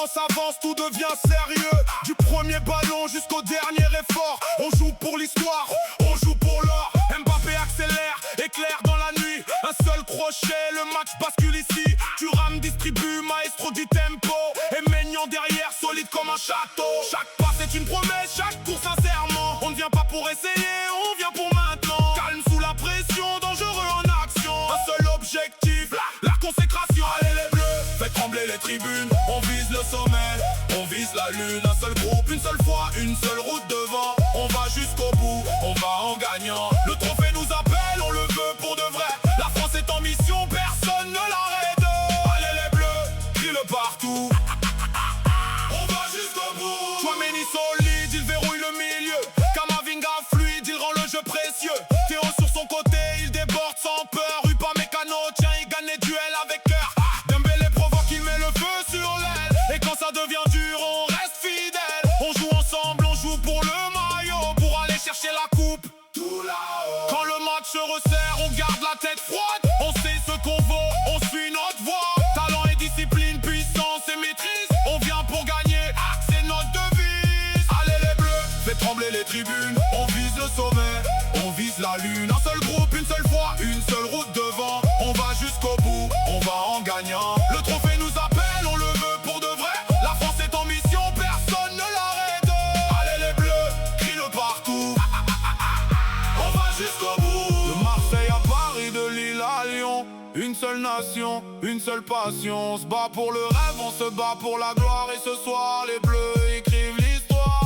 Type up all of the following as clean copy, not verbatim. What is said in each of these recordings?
France avance, tout devient sérieux. Du premier ballon jusqu'au dernier effort. On joue pour l'histoire, on joue pour l'or. Mbappé accélère, éclaire dans la nuit. Un seul crochet, le match bascule ici. Thuram distribue, maestro du tempo. Et Maignan derrière, solide comme un château. Chaque passe est une promesse, chaque tour sincèrement. On ne vient pas pour essayer, on vient pour maintenant. Calme sous la pression, dangereux en action. Un seul objectif, la consécration. Allez les bleus, faites trembler les tribunes. On vise le sommet, on vise la lune. Un seul groupe, une seule fois, une seule route devant. On va jusqu'au bout, on va en gagnant. Le trophée nous appelle, on le veut pour de vrai. La France est en mission, personne ne l'arrête. Allez les bleus, crie-le partout. On va jusqu'au bout. Chouameni solide, il verrouille le milieu. Kamavinga fluide, il rend le jeu précieux. Théo sur son côté, il déborde sans peur. Upamecano, tiens, il gagne les duels avec cœur. Dembélé provoque, il met le feu sur l'aile. Et quand ça devient dur, on reste fidèle. On joue ensemble, on joue pour le maillot. Pour aller chercher la coupe tout là-haut. Quand le match se resserre, on garde la tête froide. On sait ce qu'on vaut, on suit notre voie. Talent et discipline, puissance et maîtrise. On vient pour gagner, c'est notre devise. Allez les bleus, faites trembler les tribunes. On vise le sommet, on vise la lune. Un seul groupe, une seule fois, une seule route devant. On va jusqu'au bout, on va en gagnant. Le trophée nous appelle, on le veut pour de vrai. La France est en mission, personne ne l'arrête. Allez les bleus, crie-le partout. On va jusqu'au bout. De Marseille à Paris, de Lille à Lyon. Une seule nation, une seule passion. On se bat pour le rêve, on se bat pour la gloire. Et ce soir, les bleus écrivent l'histoire.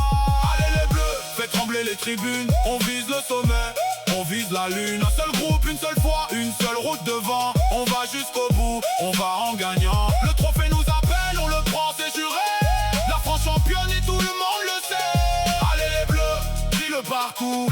Allez les bleus, faites trembler les tribunes. On vise le sommet, on vise la lune. Un seul groupe, une seule fois, une seule route devant. On va jusqu'au bout, on va en gagnant. Le trophée nous appelle, on le prend, c'est juré. La France championne et tout le monde le sait. Allez les bleus, crie-le partout.